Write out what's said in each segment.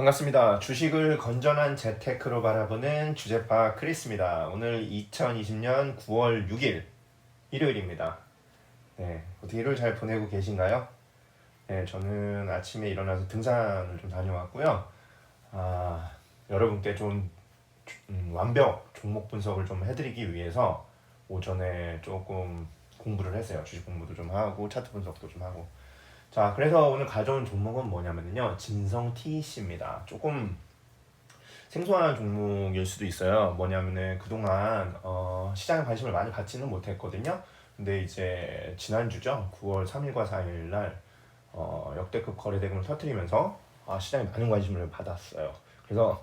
반갑습니다. 주식을 건전한 재테크로 바라보는 주제파 크리스입니다. 오늘 2020년 9월 6일 일요일입니다. 네, 어떻게 일요일 잘 보내고 계신가요? 네, 저는 아침에 일어나서 등산을 좀 다녀왔고요. 여러분께 좀 완벽 종목 분석을 좀 해드리기 위해서 오전에 조금 공부를 했어요. 주식 공부도 좀 하고 차트 분석도 좀 하고. 자, 그래서 오늘 가져온 종목은 뭐냐면요, 진성 TEC입니다. 조금 생소한 종목일 수도 있어요. 뭐냐면은 그동안 시장에 관심을 많이 받지는 못했거든요. 근데 이제 지난주죠, 9월 3일과 4일 날 역대급 거래대금을 터뜨리면서 시장에 많은 관심을 받았어요. 그래서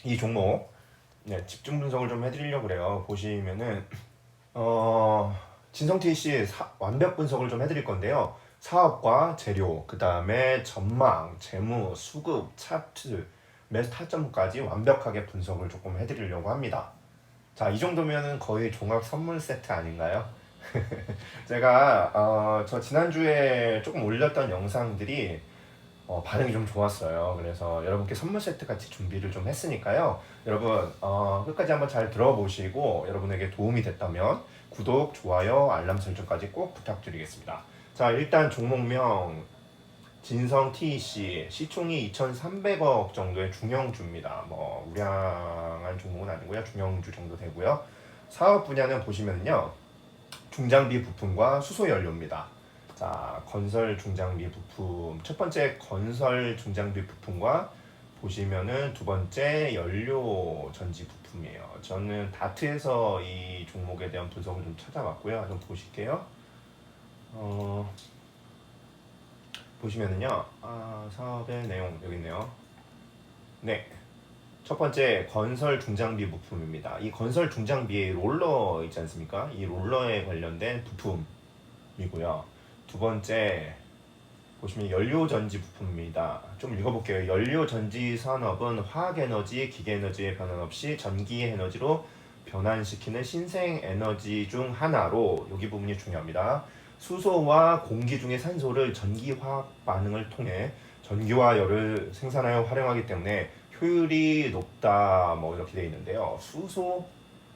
이 종목 집중 분석을 좀 해드리려고 그래요. 보시면은 진성 TEC 완벽 분석을 좀 해드릴 건데요. 사업과 재료, 그 다음에 전망, 재무, 수급, 차트, 매수 타점까지 완벽하게 분석을 조금 해드리려고 합니다. 자, 이 정도면은 거의 종합 선물 세트 아닌가요? 제가 저 지난주에 조금 올렸던 영상들이 반응이 좀 좋았어요. 그래서 여러분께 선물 세트 같이 준비를 좀 했으니까요. 여러분 끝까지 한번 잘 들어보시고 여러분에게 도움이 됐다면 구독, 좋아요, 알람 설정까지 꼭 부탁드리겠습니다. 자, 일단 종목명 진성 TEC 시총이 2,300억 정도의 중형주입니다. 뭐 우량한 종목은 아니고요. 중형주 정도 되고요. 사업 분야는 보시면요, 중장비 부품과 수소 연료입니다. 자, 건설 중장비 부품, 첫 번째 건설 중장비 부품과 보시면은 두 번째 연료 전지 부품이에요. 저는 다트에서 이 종목에 대한 분석을 좀 찾아봤고요. 좀 보실게요. 보시면은요, 사업의 내용 여기 있네요. 네, 첫 번째 건설 중장비 부품입니다. 이 건설 중장비의 롤러 있지 않습니까? 이 롤러에 관련된 부품이고요. 두 번째 보시면 연료전지 부품입니다. 좀 읽어볼게요. 연료전지 산업은 화학에너지, 기계에너지의 변환 없이 전기에너지로 변환시키는 신생에너지 중 하나로, 여기 부분이 중요합니다. 수소와 공기 중의 산소를 전기화학 반응을 통해 전기와 열을 생산하여 활용하기 때문에 효율이 높다, 뭐 이렇게 되어 있는데요. 수소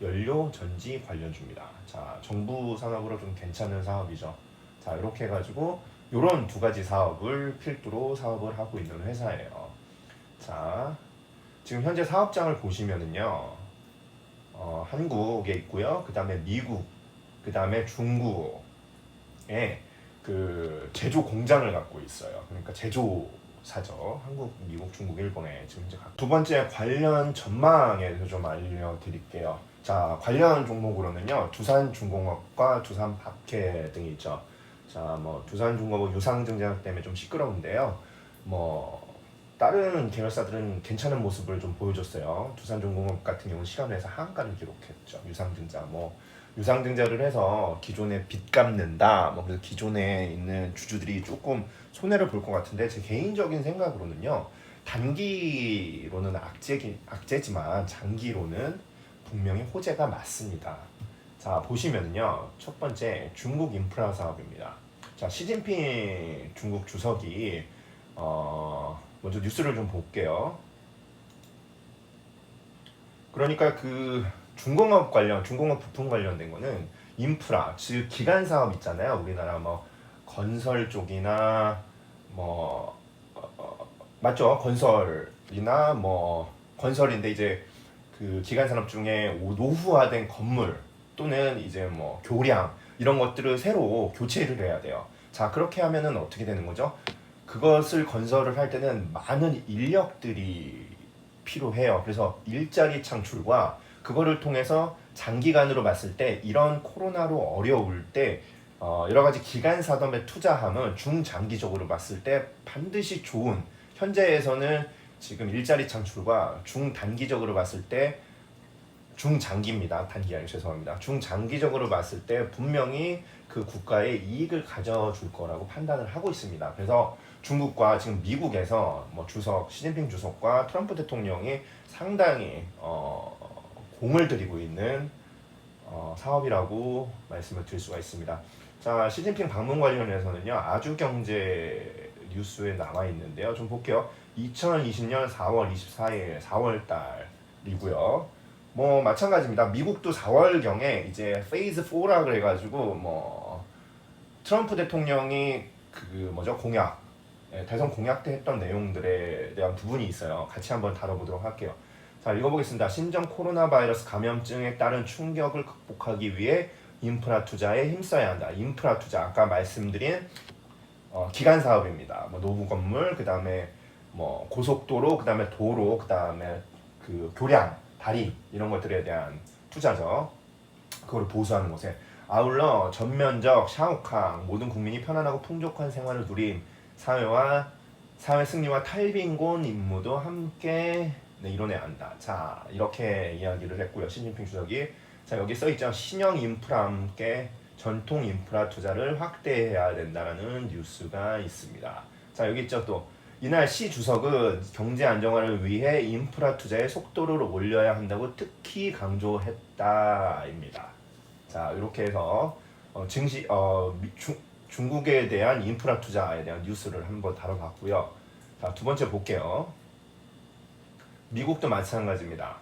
연료 전지 관련주입니다. 자, 정부 산업으로 좀 괜찮은 사업이죠. 자, 이렇게 해가지고 이런 두 가지 사업을 필두로 사업을 하고 있는 회사예요. 자, 지금 현재 사업장을 보시면은요, 한국에 있고요. 그 다음에 미국, 그 다음에 중국에 그 제조 공장을 갖고 있어요. 그러니까 제조사죠. 한국, 미국, 중국, 일본에 지금 이제 두 번째 관련 전망에 대해서 좀 알려드릴게요. 자, 관련 종목으로는요, 두산중공업과 두산박해 등이 있죠. 자, 뭐 두산중공업은 유상증자 때문에 좀 시끄러운데요. 뭐 다른 계열사들은 괜찮은 모습을 좀 보여줬어요. 두산중공업 같은 경우는 실험에서 하한가를 기록했죠. 유상증자를 해서 기존에 빚 갚는다. 뭐 그래서 기존에 있는 주주들이 조금 손해를 볼 것 같은데, 제 개인적인 생각으로는요, 단기로는 악재지만 장기로는 분명히 호재가 맞습니다. 자, 보시면은요, 첫 번째 중국 인프라 사업입니다. 자, 시진핑 중국 주석이 먼저 뉴스를 좀 볼게요. 그러니까 그 중공업 부품 관련된 거는 인프라, 즉 기간 사업 있잖아요. 우리나라 뭐 건설 쪽이나 뭐 맞죠? 건설이나 뭐 건설인데 이제 그 기간 산업 중에 노후화된 건물 또는 이제 뭐 교량 이런 것들을 새로 교체를 해야 돼요. 자, 그렇게 하면은 어떻게 되는 거죠? 그것을 건설을 할 때는 많은 인력들이 필요해요. 그래서 일자리 창출과 그거를 통해서 장기간으로 봤을 때 이런 코로나로 어려울 때 여러 가지 기간 산업에 투자하면 중장기적으로 봤을 때 반드시 좋은, 현재에서는 지금 일자리 창출과 중단기적으로 봤을 때, 중장기입니다. 단기 아니고 죄송합니다. 중장기적으로 봤을 때 분명히 그 국가에 이익을 가져줄 거라고 판단을 하고 있습니다. 그래서 중국과 지금 미국에서 뭐 시진핑 주석과 트럼프 대통령이 상당히 공을 들이고 있는 사업이라고 말씀을 드릴 수가 있습니다. 자, 시진핑 방문 관련해서는요, 아주경제 뉴스에 나와 있는데요. 좀 볼게요. 2020년 4월 24일 4월 달이고요. 뭐 마찬가지입니다. 미국도 4월경에 이제 페이즈 4라 그래가지고 뭐 트럼프 대통령이 그 뭐죠 공약 대선 공약 때 했던 내용들에 대한 부분이 있어요. 같이 한번 다뤄보도록 할게요. 자, 읽어보겠습니다. 신종 코로나 바이러스 감염증에 따른 충격을 극복하기 위해 인프라 투자에 힘써야 한다. 인프라 투자 아까 말씀드린 기간 사업입니다. 뭐 노후 건물, 그다음에 뭐 고속도로, 그다음에 도로, 그다음에 그 교량, 다리 이런 것들에 대한 투자죠. 그걸 보수하는 곳에 아울러 전면적 샤오캉 모든 국민이 편안하고 풍족한 생활을 누림 사회 승리와 탈빈곤 임무도 함께 이뤄내야 한다. 자, 이렇게 이야기를 했고요. 시진핑 주석이 자 여기 써있죠. 신형 인프라 함께 전통 인프라 투자를 확대해야 된다라는 뉴스가 있습니다. 자 여기 있죠. 또 이날 시 주석은 경제 안정화를 위해 인프라 투자의 속도를 올려야 한다고 특히 강조했다입니다. 자 이렇게 해서 중국에 대한 인프라 투자에 대한 뉴스를 한번 다뤄봤고요. 자 두 번째 볼게요. 미국도 마찬가지입니다.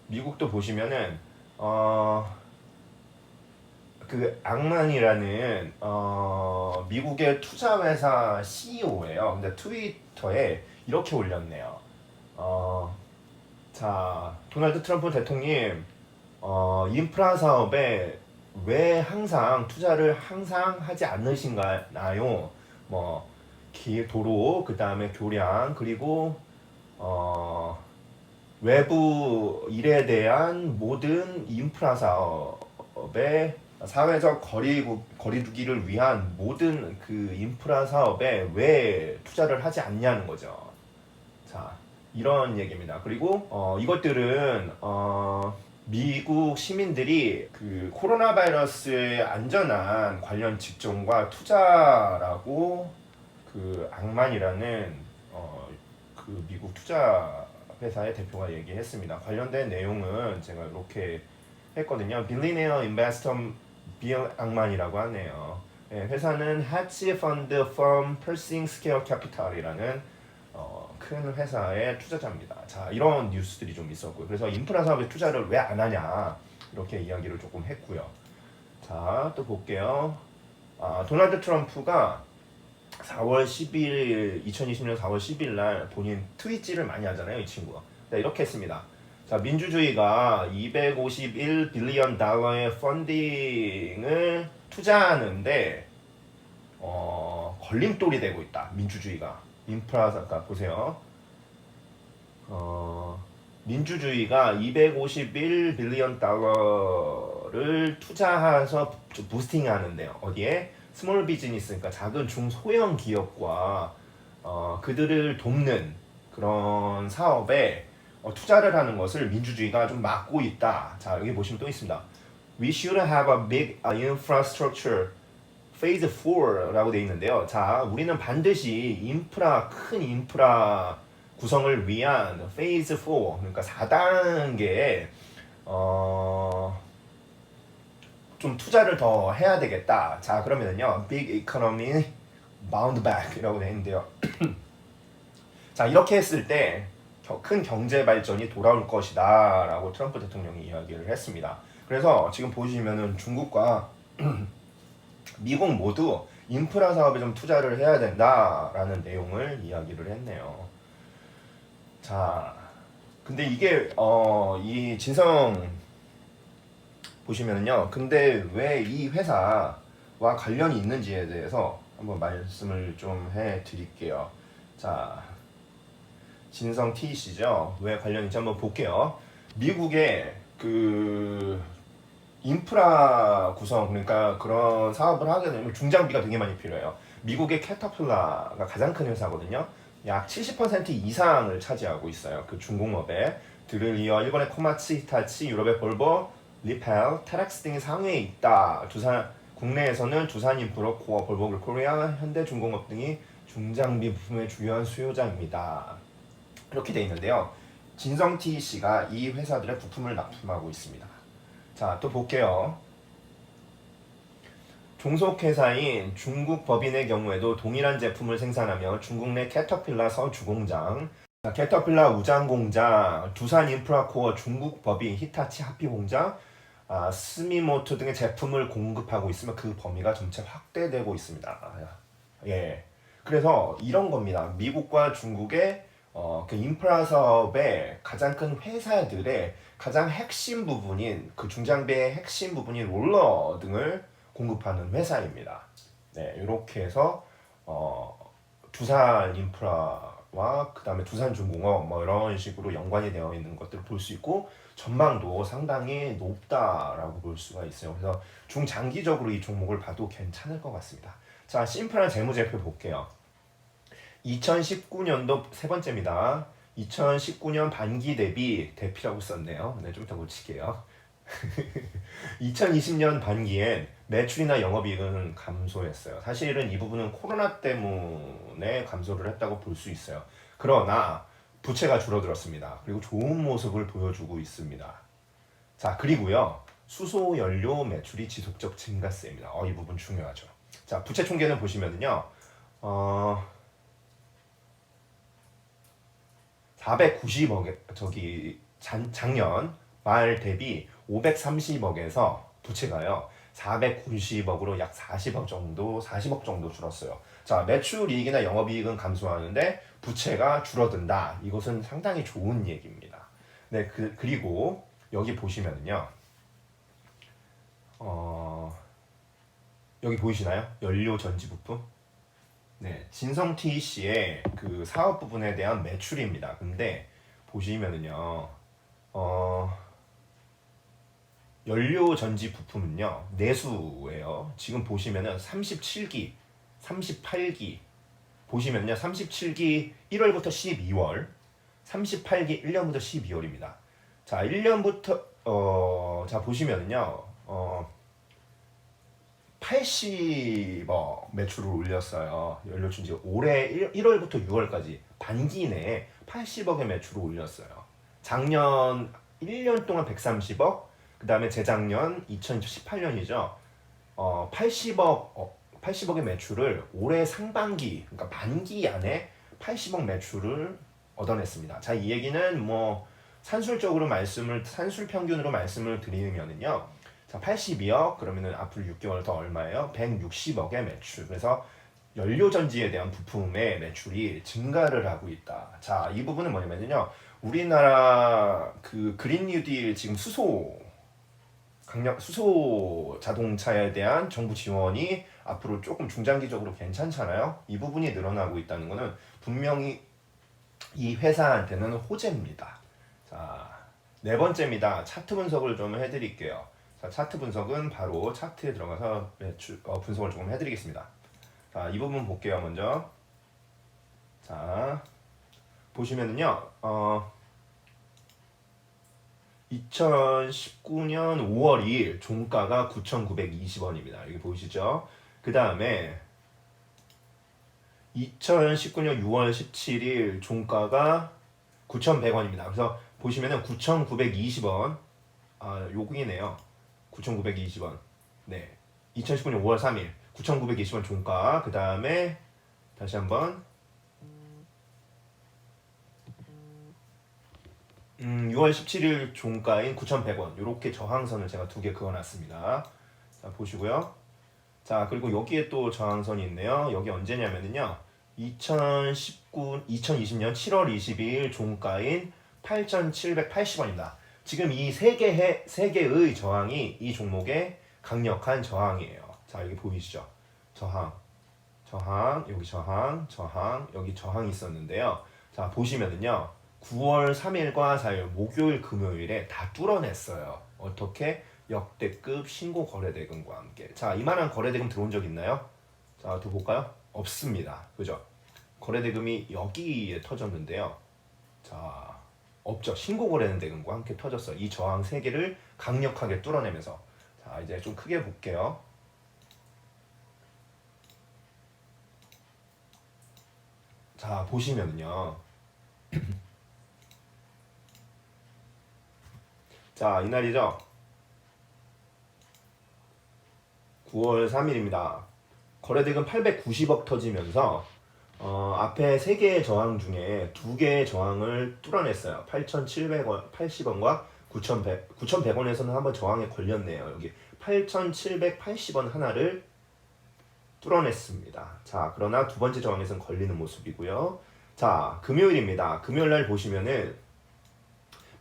미국도 보시면은 그 악만이라는 미국의 투자회사 CEO예요. 근데 트위터에 이렇게 올렸네요. 자 도널드 트럼프 대통령 인프라 사업에 왜 항상 투자를 항상 하지 않으신가요? 뭐 도로, 그 다음에 교량, 그리고 외부 일에 대한 모든 인프라 사업에 사회적 거리두기를 위한 모든 그 인프라 사업에 왜 투자를 하지 않냐는 거죠. 자, 이런 얘기입니다. 그리고 이것들은 미국 시민들이 그 코로나 바이러스의 안전한 관련 직종과 투자라고 그 악만이라는 그 미국 투자 회사의 대표가 얘기했습니다. 관련된 내용은 제가 이렇게 했거든요. 빌리네어 인베스터 빌 악만이라고 하네요. 네, 회사는 헤지 펀드 펌 퍼싱 스퀘어 캐피탈이라는 큰 회사의 투자자입니다. 자 이런 뉴스들이 좀 있었고요. 그래서 인프라 사업에 투자를 왜 안 하냐 이렇게 이야기를 조금 했고요. 자 또 볼게요. 도널드 트럼프가 4월 10일 2020년 4월 10일 날 본인 트윗질을 많이 하잖아요. 이 친구가. 자, 이렇게 했습니다. 자, 민주주의가 251 빌리언 달러의 펀딩을 투자하는데 걸림돌이 되고 있다. 민주주의가. 인프라 아까 보세요. 민주주의가 251 빌리언 달러를 투자해서 부스팅하는데요. 어디에? 스몰 비즈니스, 그러니까 작은 중소형 기업과 그들을 돕는 그런 사업에 투자를 하는 것을 민주주의가 좀 막고 있다. 자 여기 보시면 또 있습니다. We should have a big infrastructure phase 4라고 되어 있는데요. 자 우리는 반드시 큰 인프라 구성을 위한 phase 4 그러니까 4단계에 좀 투자를 더 해야 되겠다. 자 그러면은요 Big Economy Bound Back 이라고 되어 있는데요. 자 이렇게 했을 때 큰 경제 발전이 돌아올 것이다 라고 트럼프 대통령이 이야기를 했습니다. 그래서 지금 보시면은 중국과 미국 모두 인프라 사업에 좀 투자를 해야 된다라는 내용을 이야기를 했네요. 자 근데 이게 이 진성 보시면은요. 근데 왜 이 회사와 관련이 있는지에 대해서 한번 말씀을 좀 해드릴게요. 자, 진성 TC죠. 왜 관련인지 한번 볼게요. 미국의 그 인프라 구성 그러니까 그런 사업을 하게 되면 중장비가 되게 많이 필요해요. 미국의 캐터필라가 가장 큰 회사거든요. 약 70% 이상을 차지하고 있어요. 그 중공업에 들을 이어 일본의 코마츠, 히타치, 유럽의 볼보, 리펠, 테렉스 등이 상위에 있다. 국내에서는 두산인프라, 코어, 볼보 코리아, 현대중공업 등이 중장비 부품의 주요한 수요자입니다. 이렇게 돼 있는데요. 진성 TC가 이 회사들의 부품을 납품하고 있습니다. 자, 또 볼게요. 종속회사인 중국 법인의 경우에도 동일한 제품을 생산하며 중국 내 캐터필라 서주공장, 캐터필라 우장공장, 두산인프라코어 중국 법인 히타치 하피공장, 스미모토 등의 제품을 공급하고 있으며 그 범위가 점차 확대되고 있습니다. 예. 그래서 이런 겁니다. 미국과 중국의 그 인프라 사업의 가장 큰 회사들의 가장 핵심 부분인 그 중장비의 핵심 부분인 롤러 등을 공급하는 회사입니다. 네, 이렇게 해서 두산 인프라와 그 다음에 두산중공업 뭐 이런 식으로 연관이 되어 있는 것들을 볼 수 있고 전망도 상당히 높다라고 볼 수가 있어요. 그래서 중장기적으로 이 종목을 봐도 괜찮을 것 같습니다. 자, 심플한 재무제표 볼게요. 2019년도 세 번째입니다. 2019년 반기 대비라고 썼네요. 네, 좀 이따 고칠게요. 2020년 반기엔 매출이나 영업이익은 감소했어요. 사실은 이 부분은 코로나 때문에 감소를 했다고 볼 수 있어요. 그러나 부채가 줄어들었습니다. 그리고 좋은 모습을 보여주고 있습니다. 자, 그리고요. 수소 연료 매출이 지속적 증가세입니다. 이 부분 중요하죠. 자, 부채 총계는 보시면은요. 490억에 작년 말 대비 530억에서 부채가요. 490억으로 약 40억 정도 줄었어요. 자, 매출 이익이나 영업이익은 감소하는데 부채가 줄어든다. 이것은 상당히 좋은 얘기입니다. 네, 그리고 여기 보시면은요. 여기 보이시나요? 연료 전지 부품? 네, 진성 TEC의 그 사업 부분에 대한 매출입니다. 근데 보시면은요. 연료 전지 부품은요. 내수예요. 지금 보시면은 37기, 38기 보시면요. 37기 1월부터 12월, 38기 1년부터 12월입니다. 자, 1년부터 자 보시면은요. 80억 매출을 올렸어요. 연료전지 올해 1월부터 6월까지 반기 내에 80억의 매출을 올렸어요. 작년 1년 동안 130억, 그 다음에 재작년 2018년이죠. 80억의 매출을 올해 상반기, 그러니까 반기 안에 80억 매출을 얻어냈습니다. 자, 이 얘기는 뭐 산술 평균으로 말씀을 드리면은요. 자, 82억 그러면은 앞으로 6개월 더 얼마예요? 160억의 매출. 그래서 연료전지에 대한 부품의 매출이 증가를 하고 있다. 자, 이 부분은 뭐냐면요. 우리나라 그 그린 뉴딜 지금 수소 자동차에 대한 정부 지원이 앞으로 조금 중장기적으로 괜찮잖아요. 이 부분이 늘어나고 있다는 것은 분명히 이 회사한테는 호재입니다. 자, 네 번째입니다. 차트 분석을 좀 해드릴게요. 자, 차트 분석은 바로 차트에 들어가서 분석을 조금 해드리겠습니다. 자, 이 부분 볼게요. 먼저 자 보시면은요 2019년 5월 2일 종가가 9,920원입니다. 여기 보이시죠? 그 다음에 2019년 6월 17일 종가가 9,100원입니다. 그래서 보시면은 9,920원 요금이네요. 9,920원. 네. 2019년 5월 3일 9,920원 종가. 그 다음에 다시 한번 6월 17일 종가인 9,100원. 이렇게 저항선을 제가 두 개 그어놨습니다. 자, 보시고요. 자, 그리고 여기에 또 저항선이 있네요. 여기 언제냐면요. 2020년 7월 22일 종가인 8,780원입니다. 지금 이 세 개의 저항이 이 종목의 강력한 저항이에요. 자, 여기 보이시죠? 저항, 여기 저항, 여기 저항이 있었는데요. 자, 보시면은요. 9월 3일과 4일 목요일 금요일에 다 뚫어냈어요. 어떻게? 역대급 신고 거래대금과 함께. 자, 이만한 거래대금 들어온 적 있나요? 자, 또 볼까요? 없습니다. 그죠? 거래대금이 여기에 터졌는데요. 자, 없죠. 신고 거래대금과 함께 터졌어요. 이 저항 3개를 강력하게 뚫어내면서. 자, 이제 좀 크게 볼게요. 자, 보시면요. 자, 이날이죠. 9월 3일입니다. 거래대금 890억 터지면서 앞에 3개의 저항 중에 2개의 저항을 뚫어냈어요. 8,780원과 9,100원에서는 한번 저항에 걸렸네요. 여기 8,780원 하나를 뚫어냈습니다. 자, 그러나 두 번째 저항에서는 걸리는 모습이고요. 자, 금요일입니다. 금요일 날 보시면은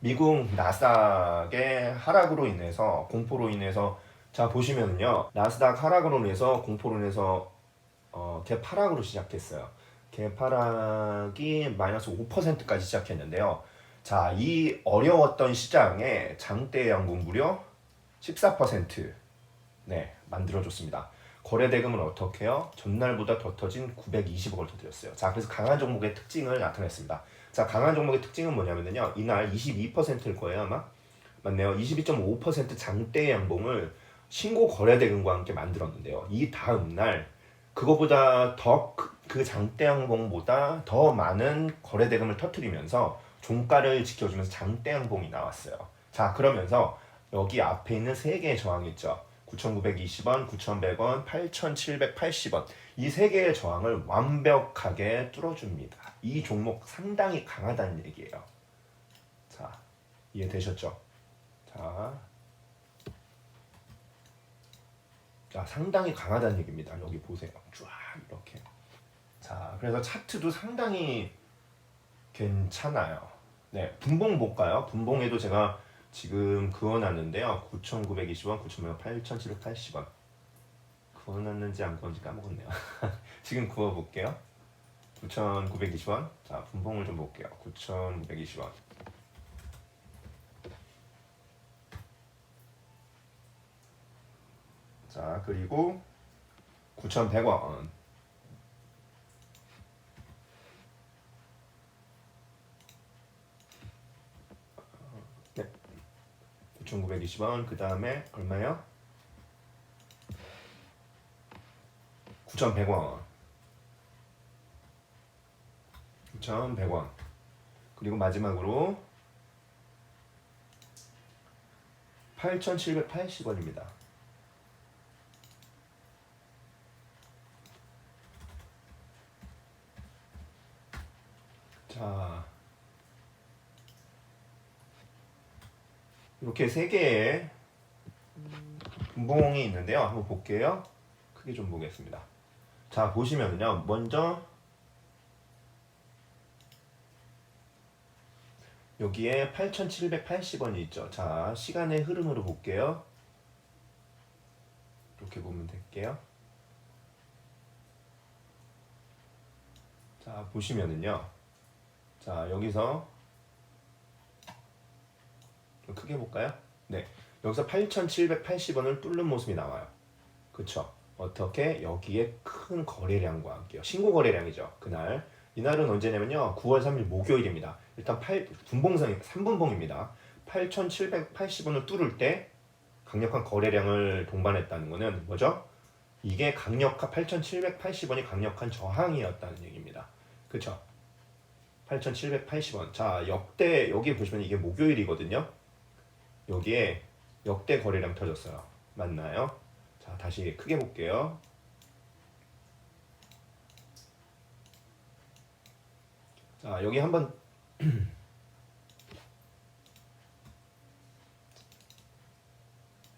미국 나스닥의 하락으로 인해서 공포로 인해서 자 보시면요 나스닥 하락으로 인해서 공포로 인해서 개파락으로 시작했어요. 개파락이 마이너스 5%까지 시작했는데요. 자, 이 어려웠던 시장에 장대 양봉 무려 14% 네 만들어줬습니다. 거래 대금은 어떻게 해요? 전날보다 더 터진 920억을 터뜨렸어요. 자, 그래서 강한 종목의 특징을 나타냈습니다. 자, 강한 종목의 특징은 뭐냐면요. 이날 22%일 거예요, 아마. 맞네요. 22.5% 장대 양봉을 신고 거래 대금과 함께 만들었는데요. 이 다음 날 그거보다 더 그 장대 양봉보다 더 많은 거래 대금을 터뜨리면서 종가를 지켜주면서 장대 양봉이 나왔어요. 자, 그러면서 여기 앞에 있는 3개의 저항이 있죠. 9,920원, 9,100원, 8,780원. 이 3개의 저항을 완벽하게 뚫어줍니다. 이 종목 상당히 강하다는 얘기예요. 자, 이해되셨죠? 자, 상당히 강하다는 얘기입니다. 여기 보세요. 쫙 이렇게. 자, 그래서 차트도 상당히 괜찮아요. 네, 분봉 볼까요? 분봉에도 제가 지금 그어놨는데요. 9,920원, 9,100원, 8,780원. 그어놨는지 안 그었는지 까먹었네요. 지금 그어볼게요. 9,920원. 자, 분봉을 좀 볼게요. 9,920원. 자, 그리고 9,100원. 네. 9,920원. 그 다음에 얼마요? 9,100원. 9,100원. 그리고 마지막으로 8,780원입니다. 자, 이렇게 3개의 분봉이 있는데요. 한번 볼게요. 크게 좀 보겠습니다. 자, 보시면요. 먼저 여기에 8,780원이 있죠. 자, 시간의 흐름으로 볼게요. 이렇게 보면 될게요. 자, 보시면은요. 자, 여기서 좀 크게 볼까요? 네, 여기서 8,780원을 뚫는 모습이 나와요. 그쵸? 어떻게? 여기에 큰 거래량과 함께요. 신고 거래량이죠. 그날. 이날은 언제냐면요. 9월 3일 목요일입니다. 일단 분봉상이 3분봉입니다. 8,780원을 뚫을 때 강력한 거래량을 동반했다는 것은 뭐죠? 이게 강력한 8,780원이 강력한 저항이었다는 얘기입니다. 그쵸? 8,780원. 자, 역대 여기 보시면 이게 목요일이거든요. 여기에 역대 거래량 터졌어요. 맞나요? 자, 다시 크게 볼게요. 자, 여기 한번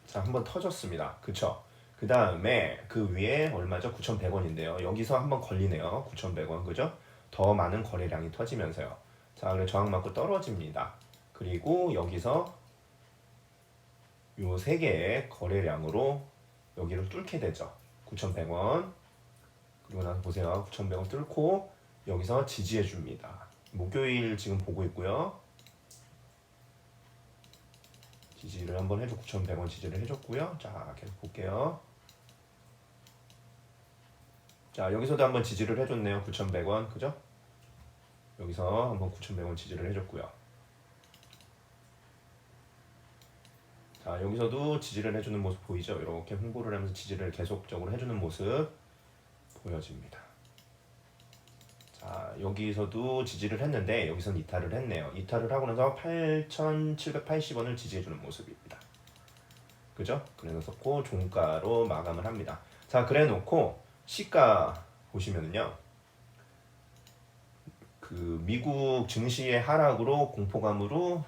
자, 한번 터졌습니다. 그쵸? 그 다음에 그 위에 얼마죠? 9,100원인데요. 여기서 한번 걸리네요. 9,100원. 그죠? 더 많은 거래량이 터지면서요. 자, 그래 저항 맞고 떨어집니다. 그리고 여기서 요 3개의 거래량으로 여기를 뚫게 되죠. 9,100원. 그리고 나서 보세요. 9,100원 뚫고 여기서 지지해 줍니다. 목요일 지금 보고 있고요. 지지를 한번 해줘. 9,100원 지지를 해줬고요. 자, 계속 볼게요. 자, 여기서도 한번 지지를 해줬네요. 9,100원. 그죠? 여기서 한번 9,100원 지지를 해줬고요. 자, 여기서도 지지를 해주는 모습 보이죠? 이렇게 홍보를 하면서 지지를 계속적으로 해주는 모습 보여집니다. 자, 여기서도 지지를 했는데 여기서는 이탈을 했네요. 이탈을 하고 나서 8,780원을 지지해주는 모습입니다. 그죠? 그래놓고 종가로 마감을 합니다. 자, 그래놓고 시가 보시면은요, 그 미국 증시의 하락으로 공포감으로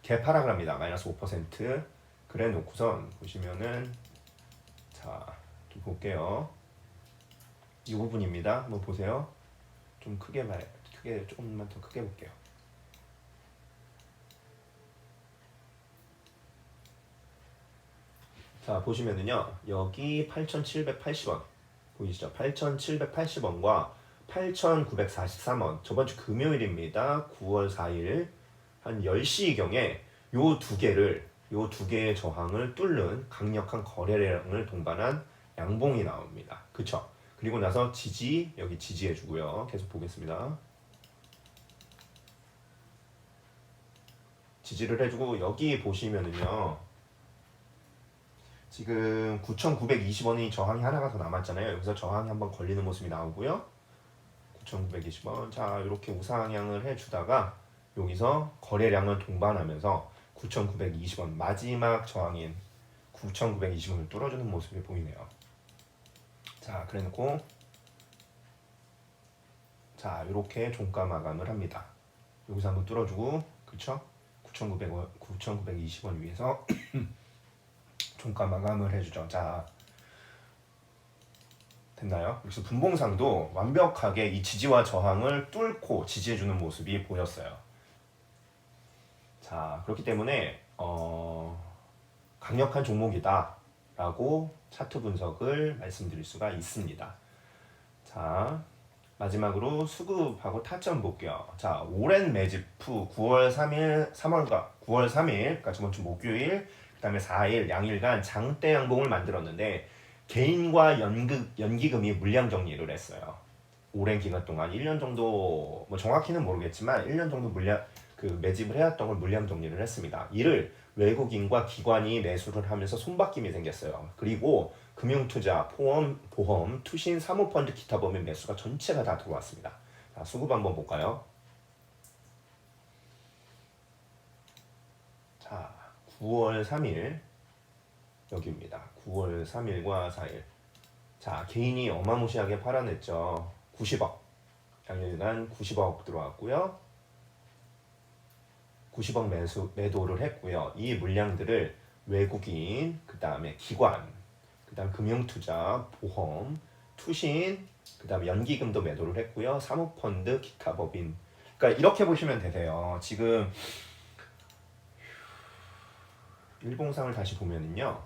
갭 하락을 합니다. 마이너스 5%. 그래놓고선 보시면은 자, 좀 볼게요. 이 부분입니다. 한번 보세요. 좀 크게 조금만 더 크게 볼게요. 자, 보시면은요, 여기 8,780원 보이시죠? 8,780원과 8,943원. 저번 주 금요일입니다. 9월 4일 한 10시경에 요 두 개의 저항을 뚫는 강력한 거래량을 동반한 양봉이 나옵니다. 그쵸? 그리고 나서 여기 지지해주고요. 계속 보겠습니다. 지지를 해주고 여기 보시면은요, 지금 9,920원이 저항이 하나가 더 남았잖아요. 여기서 저항이 한번 걸리는 모습이 나오고요. 9,920원. 자, 이렇게 우상향을 해주다가 여기서 거래량을 동반하면서 9,920원 마지막 저항인 9,920원을 뚫어주는 모습이 보이네요. 자, 그래놓고 자, 이렇게 종가 마감을 합니다. 여기서 한번 뚫어주고, 그쵸? 9,920원 위에서 종가 마감을 해주죠. 자, 됐나요? 그래서 분봉상도 완벽하게 이 지지와 저항을 뚫고 지지해주는 모습이 보였어요. 자, 그렇기 때문에 강력한 종목이다 라고 차트 분석을 말씀드릴 수가 있습니다. 자, 마지막으로 수급하고 타점 볼게요. 자, 오랜 매집 후 9월 3일, 9월 3일, 그러니까 저번 주 목요일, 그 다음에 4일, 양일간 장대 양봉을 만들었는데 개인과 연기금이 물량 정리를 했어요. 오랜 기간 동안 1년 정도, 뭐 정확히는 모르겠지만 1년 정도 매집을 해왔던 걸 물량 정리를 했습니다. 이를 외국인과 기관이 매수를 하면서 손바뀜이 생겼어요. 그리고 금융투자, 보험, 투신, 사모펀드, 기타 범위 매수가 전체가 다 들어왔습니다. 자, 수급 한번 볼까요? 자, 9월 3일 여기입니다. 9월 3일과 4일. 자, 개인이 어마무시하게 팔아냈죠. 90억. 양일간 90억 들어왔고요. 90억 매도를 했고요. 이 물량들을 외국인, 그 다음에 기관, 그 다음 금융투자, 보험, 투신, 그 다음에 연기금도 매도를 했고요. 사모펀드, 기타 법인. 그러니까 이렇게 보시면 되세요. 지금 일봉상을 다시 보면은요,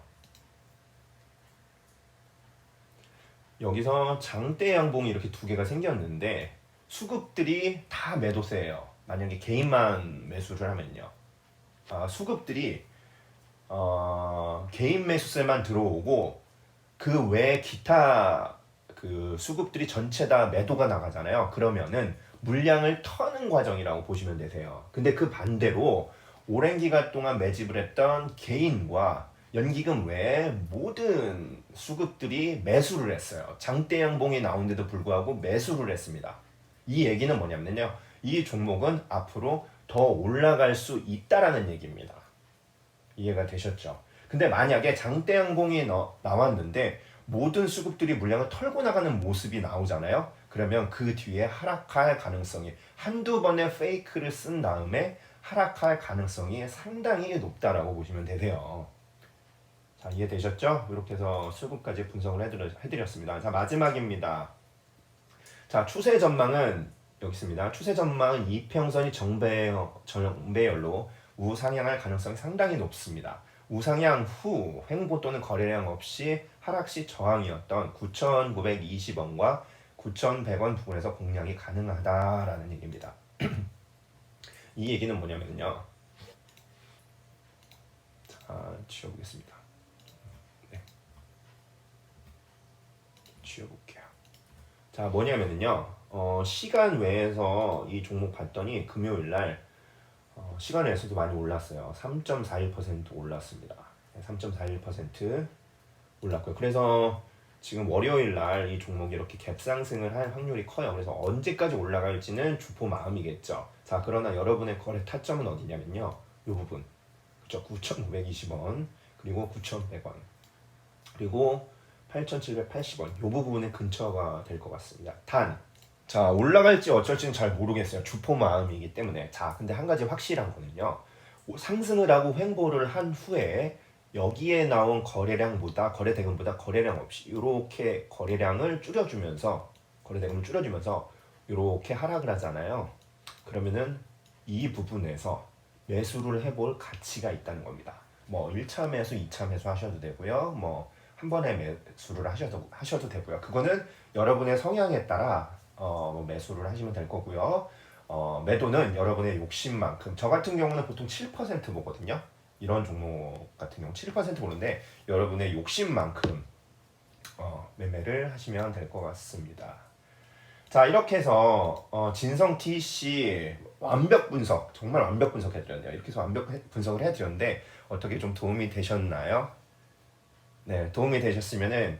여기서 장대 양봉이 이렇게 두 개가 생겼는데 수급들이 다 매도세예요. 만약에 개인만 매수를 하면요, 수급들이 개인 매수세만 들어오고 그 외 기타 그 수급들이 전체 다 매도가 나가잖아요. 그러면은 물량을 터는 과정이라고 보시면 되세요. 근데 그 반대로 오랜 기간 동안 매집을 했던 개인과 연기금 외에 모든 수급들이 매수를 했어요. 장대 양봉이 나온데도 불구하고 매수를 했습니다. 이 얘기는 뭐냐면요, 이 종목은 앞으로 더 올라갈 수 있다라는 얘기입니다. 이해가 되셨죠? 근데 만약에 장대 양봉이 나왔는데 모든 수급들이 물량을 털고 나가는 모습이 나오잖아요. 그러면 그 뒤에 하락할 가능성이, 한두 번의 페이크를 쓴 다음에 하락할 가능성이 상당히 높다라고 보시면 되세요. 자, 이해되셨죠? 이렇게 해서 수급까지 분석을 해드렸습니다. 자, 마지막입니다. 자, 추세 전망은 여기 있습니다. 추세 전망은 이평선이 정배열로 우상향할 가능성이 상당히 높습니다. 우상향 후 횡보 또는 거래량 없이 하락 시 저항이었던 9,920원과 9,100원 부분에서 공략이 가능하다라는 얘기입니다. 이 얘기는 뭐냐면요. 자, 지워보겠습니다. 네. 지워볼게요. 자, 뭐냐면요. 시간 외에서 이 종목 봤더니 금요일날 시간 외에서도 많이 올랐어요. 3.41% 올랐습니다. 3.41% 올랐고요. 그래서 지금 월요일날 이 종목이 이렇게 갭 상승을 할 확률이 커요. 그래서 언제까지 올라갈지는 주포 마음이겠죠. 자, 그러나 여러분의 거래 타점은 어디냐면요, 이 부분, 그렇죠? 9,920원. 그리고 9,100원, 그리고 8,780원. 이 부분의 근처가 될 것 같습니다. 자, 올라갈지 어쩔지는 잘 모르겠어요. 주포 마음이기 때문에. 자, 근데 한 가지 확실한 거는요. 상승을 하고 횡보를 한 후에 여기에 나온 거래 대금보다 거래량 없이 이렇게 거래량을 줄여주면서 거래 대금을 줄여주면서 이렇게 하락을 하잖아요. 그러면은 이 부분에서 매수를 해볼 가치가 있다는 겁니다. 뭐 1차 매수, 2차 매수 하셔도 되고요. 뭐 한 번에 매수를 하셔도 되고요. 그거는 여러분의 성향에 따라 뭐 매수를 하시면 될 거고요. 매도는 여러분의 욕심만큼. 저 같은 경우는 보통 7% 보거든요. 이런 종목 같은 경우 7% 보는데 여러분의 욕심만큼 매매를 하시면 될 것 같습니다. 자, 이렇게 해서 진성 TC 완벽 분석, 정말 완벽 분석 해드렸네요. 이렇게 해서 완벽 분석을 해드렸는데 어떻게 좀 도움이 되셨나요? 네, 도움이 되셨으면은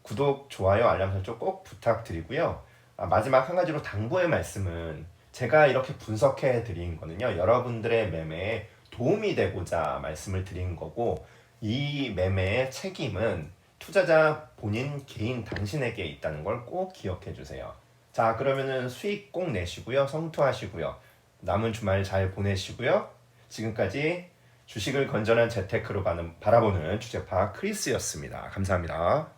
구독, 좋아요, 알람 설정 꼭 부탁드리고요. 마지막 한 가지로 당부의 말씀은 제가 이렇게 분석해 드린 거는요. 여러분들의 매매에 도움이 되고자 말씀을 드린 거고 이 매매의 책임은 투자자 본인 개인 당신에게 있다는 걸 꼭 기억해 주세요. 자, 그러면은 수익 꼭 내시고요. 성투하시고요. 남은 주말 잘 보내시고요. 지금까지 주식을 건전한 재테크로 바라보는 주제파 크리스였습니다. 감사합니다.